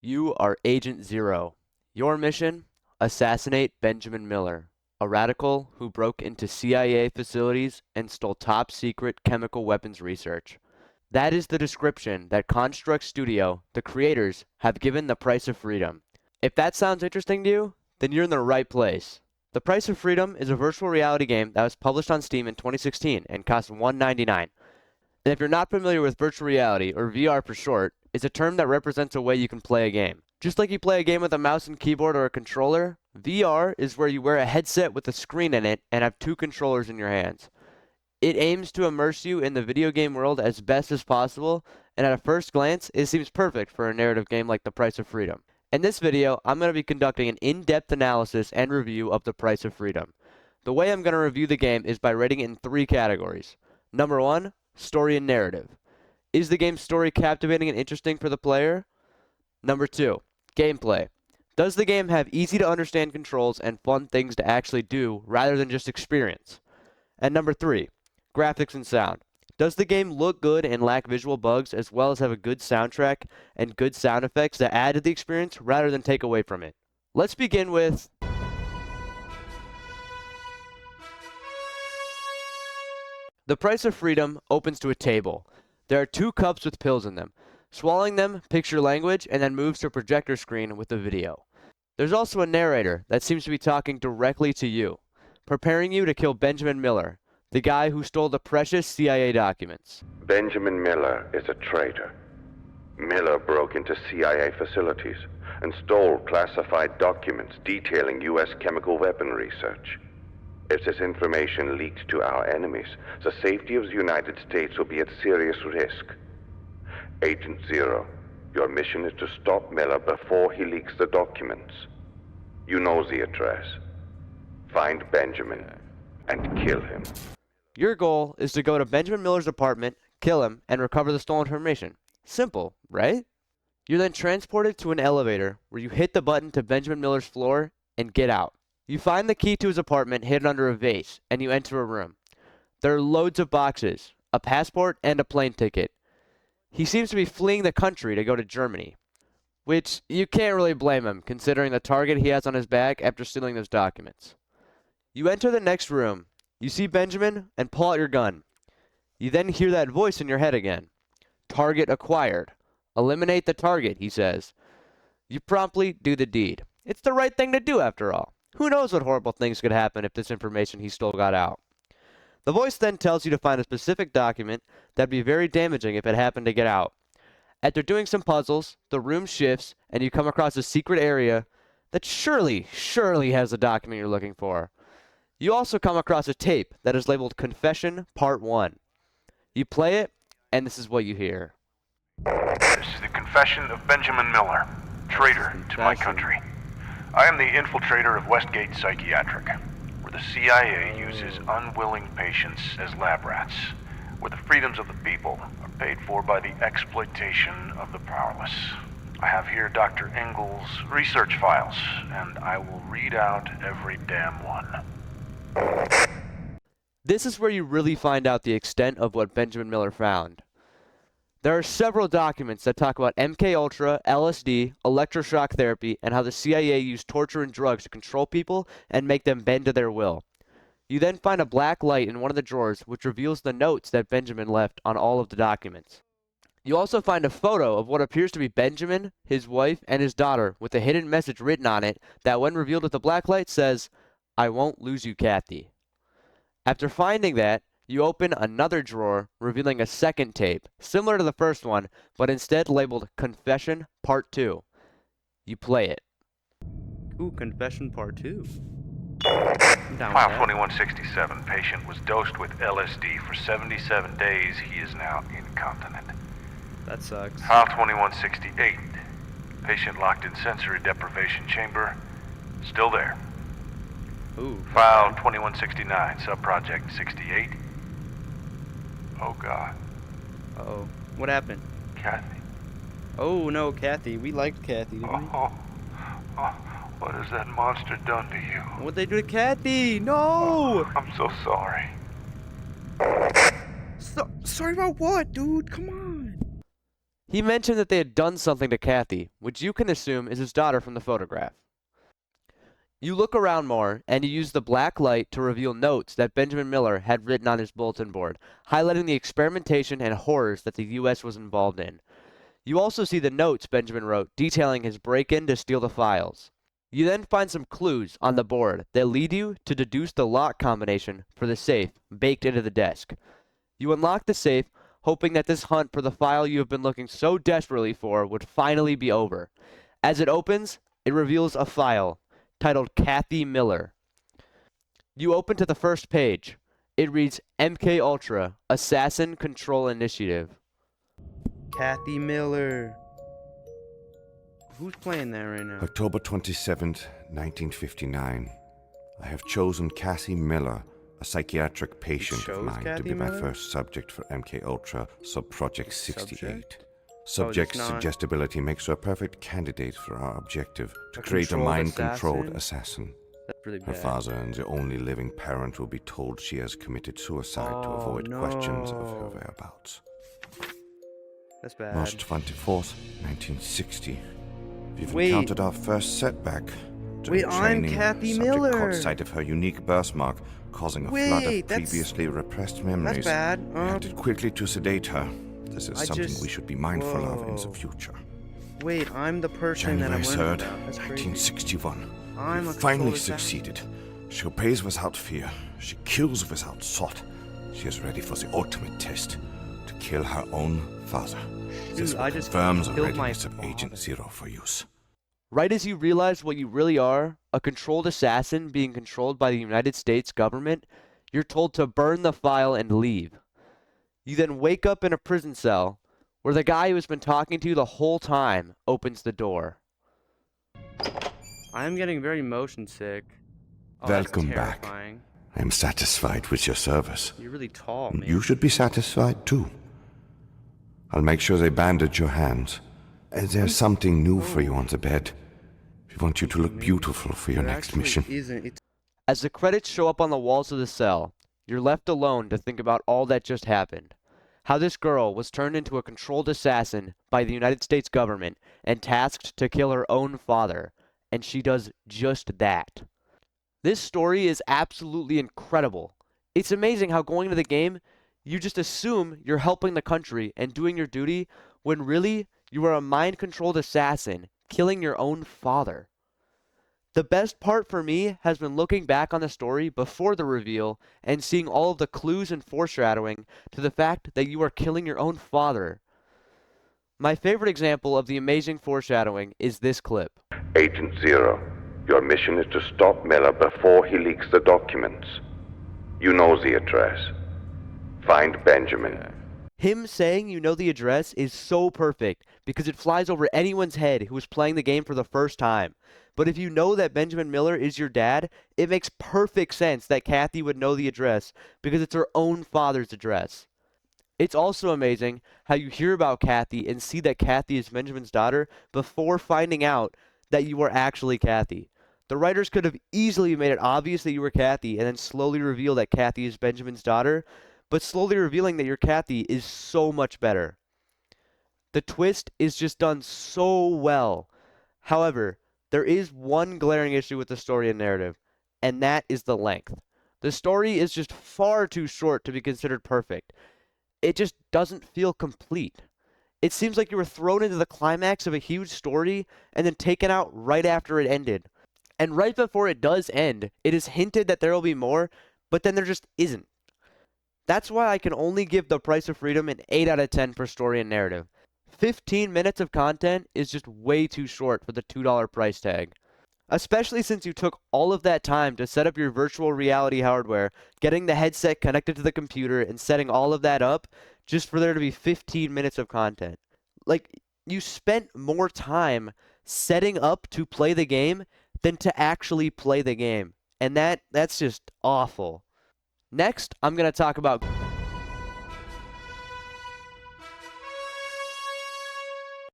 You are Agent Zero. Your mission? Assassinate Benjamin Miller, a radical who broke into CIA facilities and stole top secret chemical weapons research. That is the description that Construct Studio, the creators, have given The Price of Freedom. If that sounds interesting to you, then you're in the right place. The Price of Freedom is a virtual reality game that was published on Steam in 2016 and costs $1.99. And if you're not familiar with virtual reality, or VR for short, it's a term that represents a way you can play a game. Just like you play a game with a mouse and keyboard or a controller, VR is where you wear a headset with a screen in it and have two controllers in your hands. It aims to immerse you in the video game world as best as possible, and at a first glance, it seems perfect for a narrative game like The Price of Freedom. In this video, I'm going to be conducting an in-depth analysis and review of The Price of Freedom. The way I'm going to review the game is by rating it in three categories. Number 1, story and narrative. Is the game's story captivating and interesting for the player? Number 2, gameplay. Does the game have easy to understand controls and fun things to actually do rather than just experience? And number 3, graphics and sound. Does the game look good and lack visual bugs as well as have a good soundtrack and good sound effects that add to the experience rather than take away from it? Let's begin with The Price of Freedom opens to a table. There are 2 cups with pills in them. Swallowing them picks your language and then moves to a projector screen with a video. There's also a narrator that seems to be talking directly to you, preparing you to kill Benjamin Miller, the guy who stole the precious CIA documents. Benjamin Miller is a traitor. Miller broke into CIA facilities and stole classified documents detailing U.S. chemical weapon research. If this information leaked to our enemies, the safety of the United States will be at serious risk. Agent Zero, your mission is to stop Miller before he leaks the documents. You know the address. Find Benjamin and kill him. Your goal is to go to Benjamin Miller's apartment, kill him, and recover the stolen information. Simple, right? You're then transported to an elevator where you hit the button to Benjamin Miller's floor and get out. You find the key to his apartment hidden under a vase, and you enter a room. There are loads of boxes, a passport, and a plane ticket. He seems to be fleeing the country to go to Germany, which you can't really blame him considering the target he has on his back after stealing those documents. You enter the next room. You see Benjamin and pull out your gun. You then hear that voice in your head again. Target acquired. Eliminate the target, he says. You promptly do the deed. It's the right thing to do after all. Who knows what horrible things could happen if this information he stole got out. The voice then tells you to find a specific document that'd be very damaging if it happened to get out. After doing some puzzles, the room shifts and you come across a secret area that surely has the document you're looking for. You also come across a tape that is labeled Confession Part 1. You play it, and this is what you hear. This is the confession of Benjamin Miller, traitor to my country. I am the infiltrator of Westgate Psychiatric, where the CIA uses unwilling patients as lab rats, where the freedoms of the people are paid for by the exploitation of the powerless. I have here Dr. Engel's research files, and I will read out every damn one. This is where you really find out the extent of what Benjamin Miller found. There are several documents that talk about MKUltra, LSD, electroshock therapy, and how the CIA used torture and drugs to control people and make them bend to their will. You then find a black light in one of the drawers which reveals the notes that Benjamin left on all of the documents. You also find a photo of what appears to be Benjamin, his wife, and his daughter with a hidden message written on it that when revealed with the black light says, "I won't lose you, Kathy." After finding that, you open another drawer, revealing a second tape, similar to the first one, but instead labeled Confession Part 2. You play it. Ooh, Confession Part 2. File 2167. Patient was dosed with LSD for 77 days. He is now incontinent. That sucks. File 2168. Patient locked in sensory deprivation chamber. Still there. Ooh. File 2169. Subproject 68. Oh God. Uh-oh. What happened? Kathy. Oh, no, Kathy. We liked Kathy, didn't we? Oh, what has that monster done to you? What'd they do to Kathy? No! I'm so sorry. Sorry about what, dude? Come on. He mentioned that they had done something to Kathy, which you can assume is his daughter from the photograph. You look around more, and you use the black light to reveal notes that Benjamin Miller had written on his bulletin board, highlighting the experimentation and horrors that the U.S. was involved in. You also see the notes Benjamin wrote detailing his break-in to steal the files. You then find some clues on the board that lead you to deduce the lock combination for the safe baked into the desk. You unlock the safe, hoping that this hunt for the file you have been looking so desperately for would finally be over. As it opens, it reveals a file titled Kathy Miller. You open to the first page. It reads MK Ultra Assassin Control Initiative. Kathy Miller. Who's playing that right now? October 27th, 1959. I have chosen Cassie Miller, a psychiatric patient of mine, to Kathy be my Miller? first subject for MK Ultra Subproject 68. Subject? Subject's not- suggestibility makes her a perfect candidate for our objective to A create a controlled mind-controlled assassin? assassin. That's really Her bad. father and the only living parent will be told she has committed suicide to Oh, avoid questions of her no. whereabouts. That's bad. March 24th, 1960. We've Wait. encountered our first setback. Wait, During I'm training, Kathy subject Miller. caught sight of her unique birthmark, causing a flood Wait, of that's- previously repressed That's memories. bad. We acted quickly to sedate her. This is I something just- we should be mindful of in Whoa. the future. Wait, I'm the person January that I'm learning 3rd, about. That's crazy. 1961. I'm We a finally controlled assassin. succeeded. She obeys without fear. She kills without thought. She is ready for the ultimate test, to kill her own father. This Dude, will I just confirm the killed my readiness of Agent father. Zero for use. Right as you realize what you really are, a controlled assassin being controlled by the United States government, you're told to burn the file and leave. You then wake up in a prison cell where the guy who has been talking to you the whole time opens the door. I'm getting very motion sick. Oh, Welcome that's back. terrifying. I am satisfied with your service. You're really tall, man. You should be satisfied too. I'll make sure they bandage your hands. And there's something new for you on the bed. We want you to look beautiful for your There next actually mission. Isn't. It's As the credits show up on the walls of the cell, you're left alone to think about all that just happened. How this girl was turned into a controlled assassin by the United States government and tasked to kill her own father, and she does just that. This story is absolutely incredible. It's amazing how going into the game, you just assume you're helping the country and doing your duty when really you are a mind-controlled assassin killing your own father. The best part for me has been looking back on the story before the reveal and seeing all of the clues and foreshadowing to the fact that you are killing your own father. My favorite example of the amazing foreshadowing is this clip. Agent Zero, your mission is to stop Miller before he leaks the documents. You know the address. Find Benjamin. Him saying you know the address is so perfect because it flies over anyone's head who is playing the game for the first time. But if you know that Benjamin Miller is your dad, it makes perfect sense that Kathy would know the address because it's her own father's address. It's also amazing how you hear about Kathy and see that Kathy is Benjamin's daughter before finding out that you are actually Kathy. The writers could have easily made it obvious that you were Kathy and then slowly reveal that Kathy is Benjamin's daughter, but slowly revealing that you're Kathy is so much better. The twist is just done so well. However, there is one glaring issue with the story and narrative, and that is the length. The story is just far too short to be considered perfect. It just doesn't feel complete. It seems like you were thrown into the climax of a huge story and then taken out right after it ended. And right before it does end, it is hinted that there will be more, but then there just isn't. That's why I can only give The Price of Freedom an 8 out of 10 for story and narrative. 15 minutes of content is just way too short for the $2 price tag. Especially since you took all of that time to set up your virtual reality hardware, getting the headset connected to the computer, and setting all of that up just for there to be 15 minutes of content. Like, you spent more time setting up to play the game than to actually play the game. And that's just awful. Next, I'm going to talk about...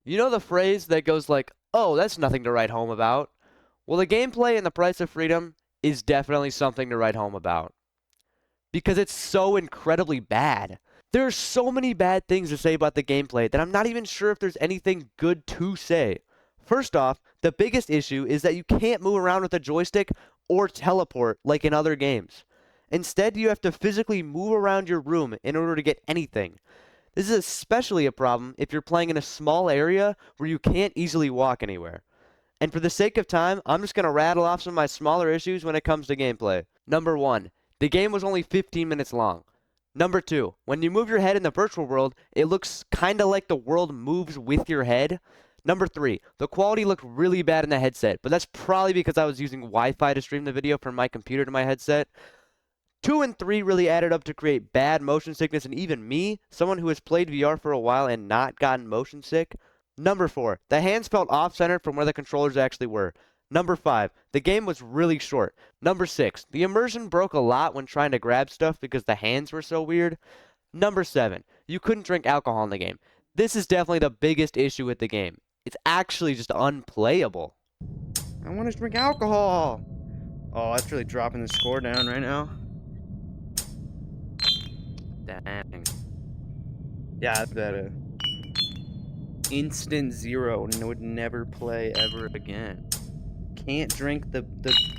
You know the phrase that goes like, oh, that's nothing to write home about? Well, the gameplay in The Price of Freedom is definitely something to write home about. Because it's so incredibly bad. There's so many bad things to say about the gameplay that I'm not even sure if there's anything good to say. First off, the biggest issue is that you can't move around with a joystick or teleport like in other games. Instead, you have to physically move around your room in order to get anything. This is especially a problem if you're playing in a small area where you can't easily walk anywhere. And for the sake of time, I'm just going to rattle off some of my smaller issues when it comes to gameplay. Number 1, the game was only 15 minutes long. Number 2, when you move your head in the virtual world, it looks kinda like the world moves with your head. Number 3, the quality looked really bad in the headset, but that's probably because I was using Wi-Fi to stream the video from my computer to my headset. 2 and 3 really added up to create bad motion sickness, and even me, someone who has played VR for a while and not gotten motion sick. Number 4, the hands felt off-center from where the controllers actually were. Number 5, the game was really short. Number 6, the immersion broke a lot when trying to grab stuff because the hands were so weird. Number 7, you couldn't drink alcohol in the game. This is definitely the biggest issue with the game. It's actually just unplayable. I want to drink alcohol. Oh, that's really dropping the score down right now. Dang. Yeah, that's better. Instant 0 and would never play ever again. Can't drink the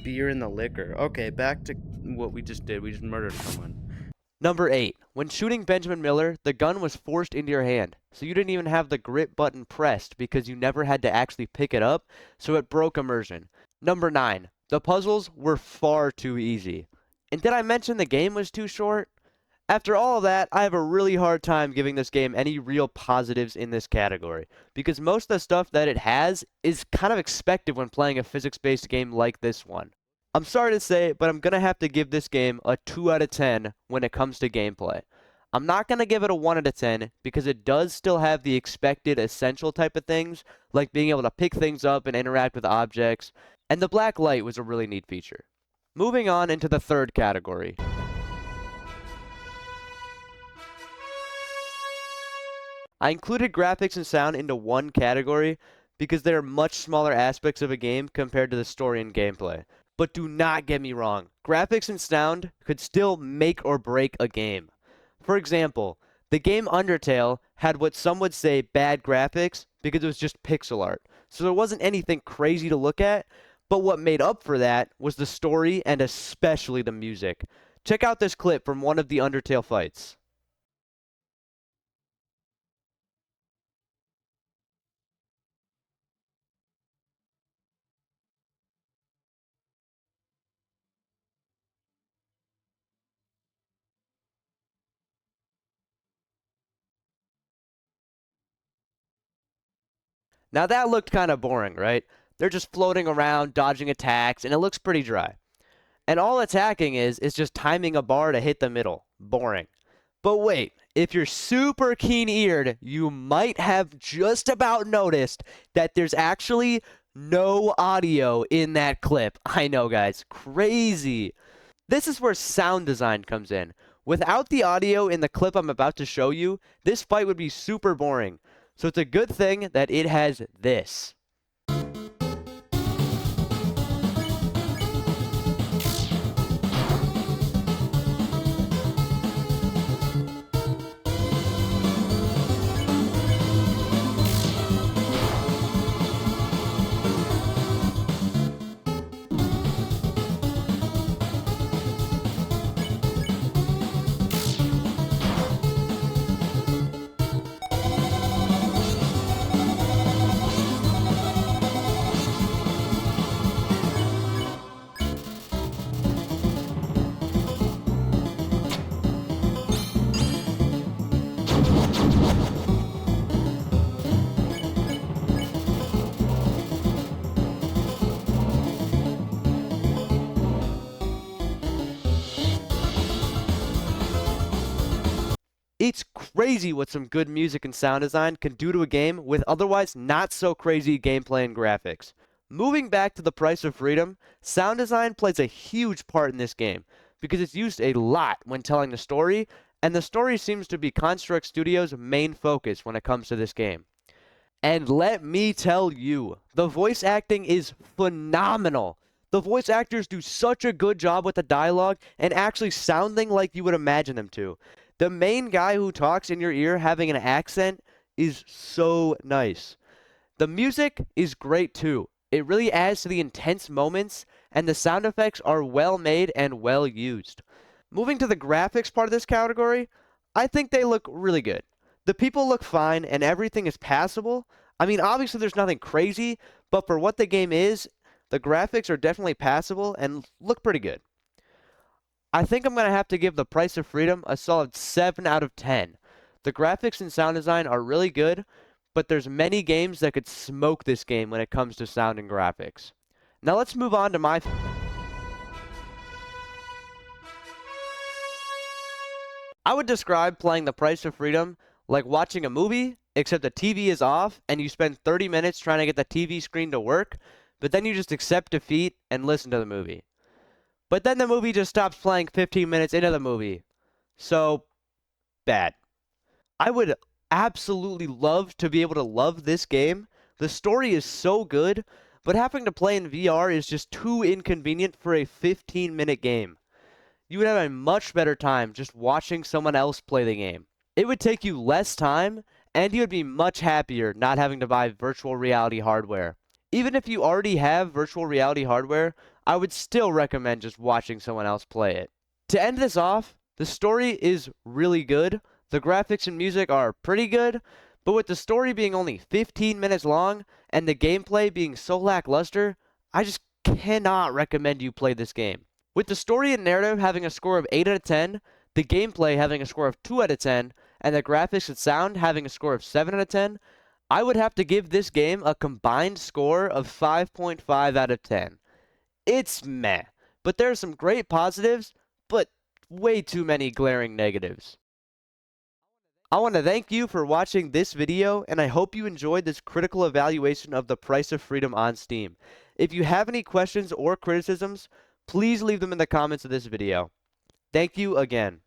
beer and the liquor. Okay, back to what we just did. We just murdered someone. Number 8, when shooting Benjamin Miller, the gun was forced into your hand, so you didn't even have the grip button pressed because you never had to actually pick it up, so it broke immersion. Number 9, the puzzles were far too easy. And did I mention the game was too short? After all of that, I have a really hard time giving this game any real positives in this category, because most of the stuff that it has is kind of expected when playing a physics-based game like this one. I'm sorry to say, but I'm going to have to give this game a 2 out of 10 when it comes to gameplay. I'm not going to give it a 1 out of 10 because it does still have the expected essential type of things, like being able to pick things up and interact with objects, and the black light was a really neat feature. Moving on into the third category. I included graphics and sound into one category because they are much smaller aspects of a game compared to the story and gameplay. But do not get me wrong, graphics and sound could still make or break a game. For example, the game Undertale had what some would say bad graphics because it was just pixel art, so there wasn't anything crazy to look at, but what made up for that was the story and especially the music. Check out this clip from one of the Undertale fights. Now that looked kind of boring, right? They're just floating around, dodging attacks, and it looks pretty dry. And all attacking is just timing a bar to hit the middle. Boring. But wait, if you're super keen-eared, you might have just about noticed that there's actually no audio in that clip. I know, guys. Crazy. This is where sound design comes in. Without the audio in the clip I'm about to show you, this fight would be super boring. So it's a good thing that it has this. It's crazy what some good music and sound design can do to a game with otherwise not so crazy gameplay and graphics. Moving back to the price of freedom, sound design plays a huge part in this game because it's used a lot when telling the story, and the story seems to be Construct Studios' main focus when it comes to this game. And let me tell you, the voice acting is phenomenal. The voice actors do such a good job with the dialogue and actually sounding like you would imagine them to. The main guy who talks in your ear having an accent is so nice. The music is great too. It really adds to the intense moments, and the sound effects are well made and well used. Moving to the graphics part of this category, I think they look really good. The people look fine and everything is passable. I mean, obviously there's nothing crazy, but for what the game is, the graphics are definitely passable and look pretty good. I think I'm going to have to give The Price of Freedom a solid 7 out of 10. The graphics and sound design are really good, but there's many games that could smoke this game when it comes to sound and graphics. Now let's move on to my... I would describe playing The Price of Freedom like watching a movie, except the TV is off and you spend 30 minutes trying to get the TV screen to work, but then you just accept defeat and listen to the movie. But then the movie just stops playing 15 minutes into the movie. So, bad. I would absolutely love to be able to love this game. The story is so good, but having to play in VR is just too inconvenient for a 15-minute game. You would have a much better time just watching someone else play the game. It would take you less time, and you would be much happier not having to buy virtual reality hardware. Even if you already have virtual reality hardware, I would still recommend just watching someone else play it. To end this off, the story is really good. The graphics and music are pretty good, but with the story being only 15 minutes long and the gameplay being so lackluster, I just cannot recommend you play this game. With the story and narrative having a score of 8 out of 10, the gameplay having a score of 2 out of 10, and the graphics and sound having a score of 7 out of 10, I would have to give this game a combined score of 5.5 out of 10. It's meh, but there are some great positives, but way too many glaring negatives. I want to thank you for watching this video, and I hope you enjoyed this critical evaluation of The Price of Freedom on Steam. If you have any questions or criticisms, please leave them in the comments of this video. Thank you again.